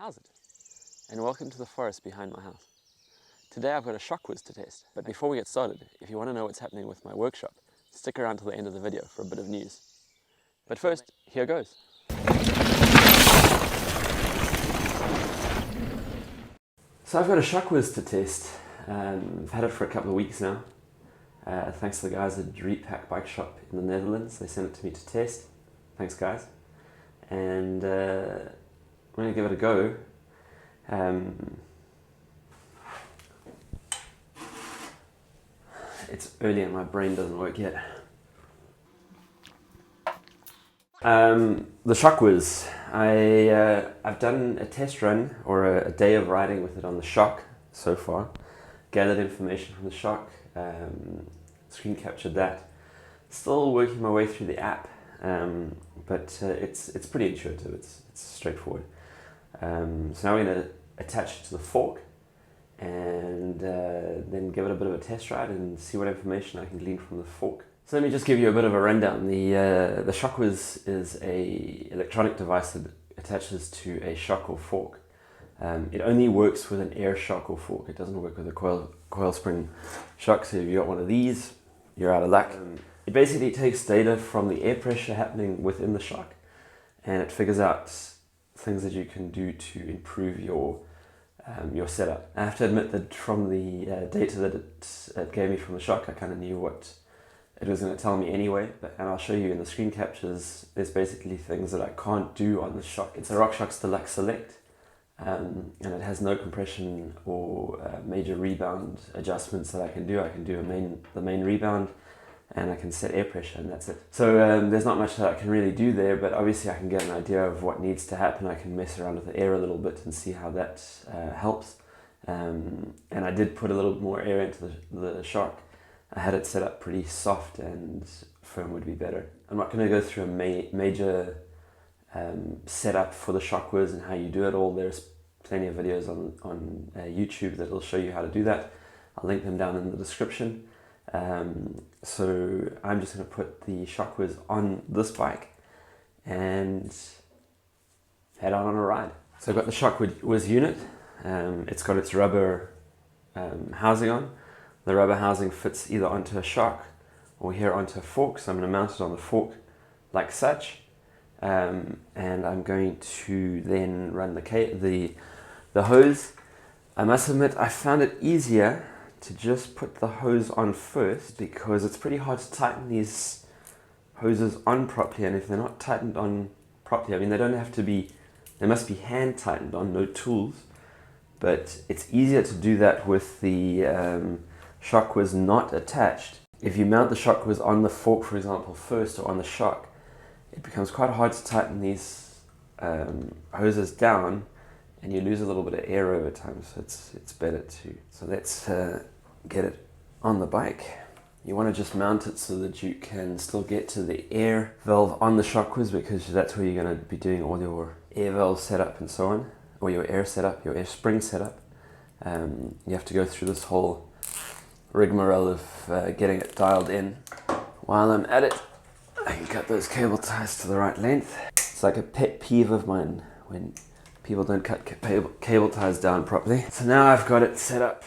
How's it? And welcome to the forest behind my house. Today I've got a ShockWiz to test, but before we get started, if you want to know what's happening with my workshop, stick around till the end of the video for a bit of news. But first, here goes. So I've got a ShockWiz to test. I've had it for a couple of weeks now. Thanks to the guys at Repack Bike Shop in the Netherlands. They sent it to me to test. Thanks guys. And I'm going to give it a go. It's early and my brain doesn't work yet. The ShockWiz. I've done a test run or a day of riding with it on the Shock so far. Gathered information from the Shock, screen captured that. Still working my way through the app, but it's pretty intuitive. It's straightforward. So now we're going to attach it to the fork and then give it a bit of a test ride and see what information I can glean from the fork. So let me just give you a bit of a rundown. The ShockWiz is a electronic device that attaches to a shock or fork. It only works with an air shock or fork. It doesn't work with a coil spring shock, so if you got one of these, you're out of luck. It basically takes data from the air pressure happening within the shock and it figures out things that you can do to improve your setup. I have to admit that from the data that it gave me from the Shock, I kind of knew what it was going to tell me anyway, and I'll show you in the screen captures. There's basically things that I can't do on the Shock. It's a RockShox Deluxe Select, and it has no compression or major rebound adjustments that I can do. I can do the main rebound, and I can set air pressure, and that's it. So there's not much that I can really do there, but obviously I can get an idea of what needs to happen. I can mess around with the air a little bit and see how that helps. And I did put a little bit more air into the Shock. I had it set up pretty soft and firm would be better. I'm not going to go through a major setup for the ShockWiz and how you do it all. There's plenty of videos on YouTube that will show you how to do that. I'll link them down in the description. So I'm just going to put the ShockWiz on this bike and head on a ride. So I've got the ShockWiz unit. It's got its rubber housing on. The rubber housing fits either onto a shock or here onto a fork. So I'm going to mount it on the fork like such. And I'm going to then run the hose. I must admit I found it easier to just put the hose on first because it's pretty hard to tighten these hoses on properly, and if they're not tightened on properly, I mean they must be hand tightened on, no tools, but it's easier to do that with the ShockWiz not attached. If you mount the ShockWiz on the fork, for example, first or on the shock, it becomes quite hard to tighten these hoses down and you lose a little bit of air over time, so it's better to. So let's get it on the bike. You want to just mount it so that you can still get to the air valve on the ShockWiz, because that's where you're going to be doing all your air valve setup and so on, or your air setup, your air spring setup. You have to go through this whole rigmarole of getting it dialed in. While I'm at it, I can cut those cable ties to the right length. It's like a pet peeve of mine when people don't cut cable ties down properly. So now I've got it set up.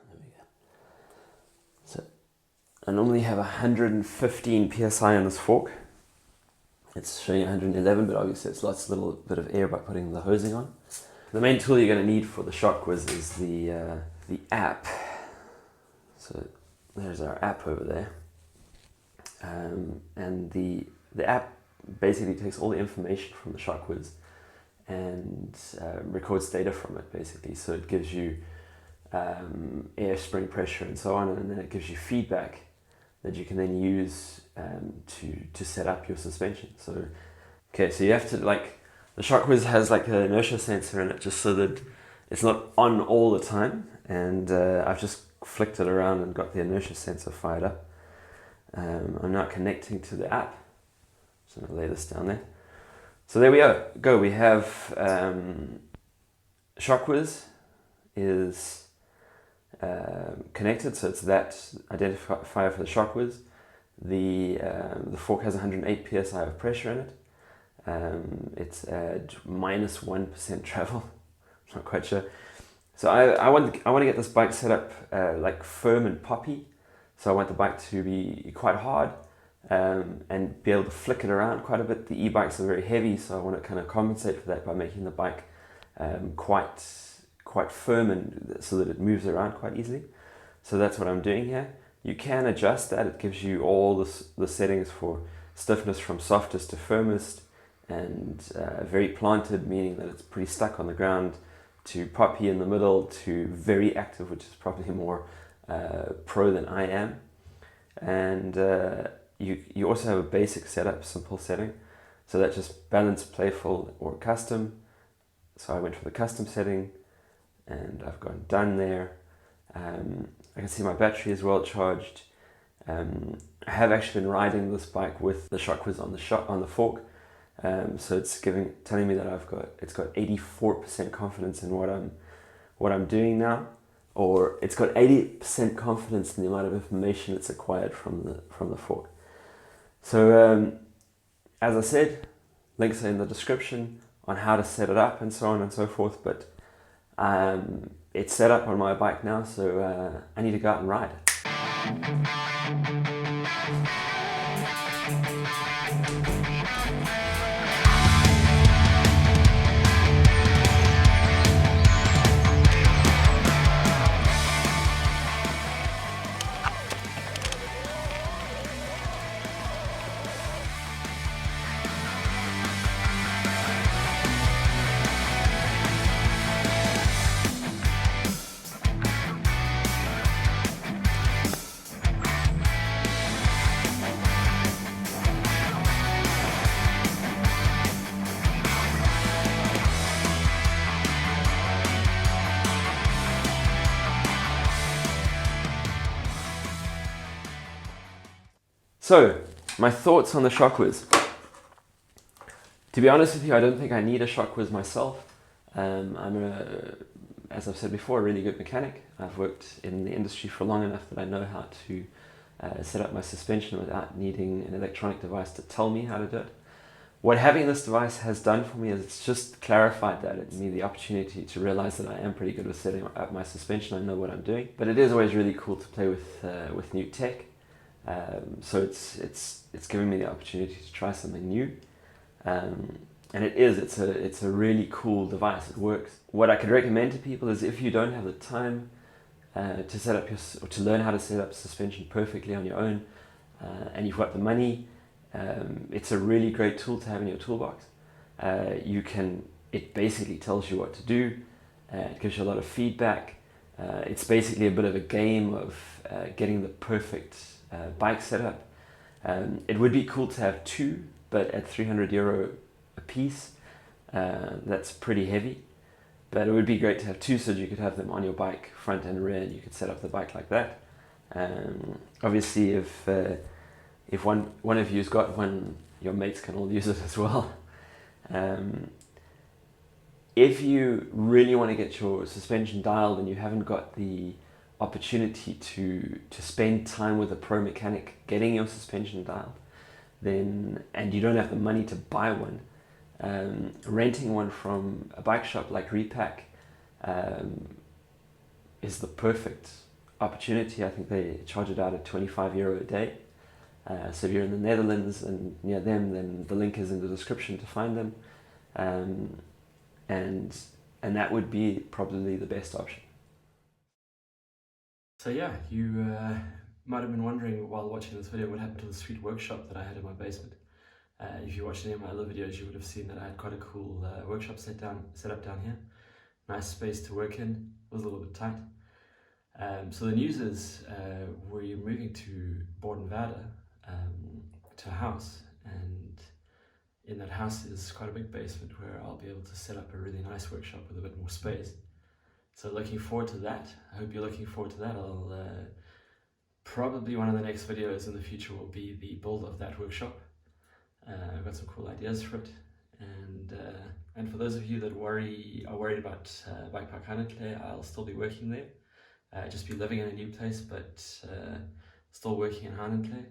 There we go. So I normally have 115 psi on this fork. It's showing 111, but obviously it's lost a little bit of air by putting the hosing on. The main tool you're going to need for the ShockWiz is the app. So there's our app over there, and the app basically takes all the information from the ShockWiz and records data from it basically. So it gives you air spring pressure and so on, and then it gives you feedback that you can then use to set up your suspension. So you have to, like, the ShockWiz has like an inertia sensor in it just so that it's not on all the time, and I've just flicked it around and got the inertia sensor fired up. I'm now connecting to the app. So I'm going to lay this down there. So there we go. We have ShockWiz is connected, so it's that identifier for the ShockWiz. The fork has 108 psi of pressure in it. It's at -1% travel. I'm not quite sure. So I want to get this bike set up like firm and poppy. So I want the bike to be quite hard and be able to flick it around quite a bit. The e-bikes are very heavy, so I want to kind of compensate for that by making the bike quite firm and so that it moves around quite easily. So that's what I'm doing here. You can adjust that. It gives you all the settings for stiffness from softest to firmest, and very planted, meaning that it's pretty stuck on the ground, to poppy in the middle, to very active, which is probably more pro than I am. And you also have a basic setup, simple setting. So that's just balance, playful, or custom. So I went for the custom setting, and I've gone done there. I can see my battery is well charged. I have actually been riding this bike with the ShockWiz on the fork. So it's telling me that it's got 84% confidence in what I'm doing now, or it's got 80% confidence in the amount of information it's acquired from the fork. So as I said, links are in the description on how to set it up and so on and so forth. But it's set up on my bike now, so I need to go out and ride. So, my thoughts on the ShockWiz. To be honest with you, I don't think I need a ShockWiz myself. As I've said before, a really good mechanic. I've worked in the industry for long enough that I know how to set up my suspension without needing an electronic device to tell me how to do it. What having this device has done for me is it's just clarified that. It's given me the opportunity to realize that I am pretty good with setting up my suspension. I know what I'm doing. But it is always really cool to play with new tech. So it's given me the opportunity to try something new, and it's a really cool device. It works. What I could recommend to people is, if you don't have the time to set up or to learn how to set up suspension perfectly on your own, and you've got the money, it's a really great tool to have in your toolbox. It basically tells you what to do. It gives you a lot of feedback. It's basically a bit of a game of getting the perfect bike setup. It would be cool to have two, but at €300 a piece, that's pretty heavy. But it would be great to have two, so that you could have them on your bike, front and rear, and you could set up the bike like that. Obviously, if one of you's got one, your mates can all use it as well. If you really want to get your suspension dialed and you haven't got the opportunity to spend time with a pro mechanic getting your suspension dialed, and you don't have the money to buy one, renting one from a bike shop like Repack is the perfect opportunity. I think they charge it out at €25 a day. So if you're in the Netherlands and near them, then the link is in the description to find them, and that would be probably the best option. So yeah, you might have been wondering while watching this video what happened to the sweet workshop that I had in my basement. If you watched any of my other videos, you would have seen that I had quite a cool workshop set up down here. Nice space to work in. It was a little bit tight. So the news is we're moving to Boordenwerder, to a house, and in that house is quite a big basement where I'll be able to set up a really nice workshop with a bit more space. So looking forward to that. I hope you're looking forward to that. I'll probably one of the next videos in the future will be the build of that workshop. I've got some cool ideas for it, and for those of you that are worried about Bike Park Hanenklei, I'll still be working there. Just be living in a new place, but still working in Hanenklei.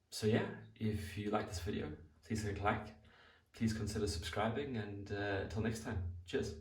So yeah, if you like this video, please please click like, please consider subscribing, and until next time, cheers.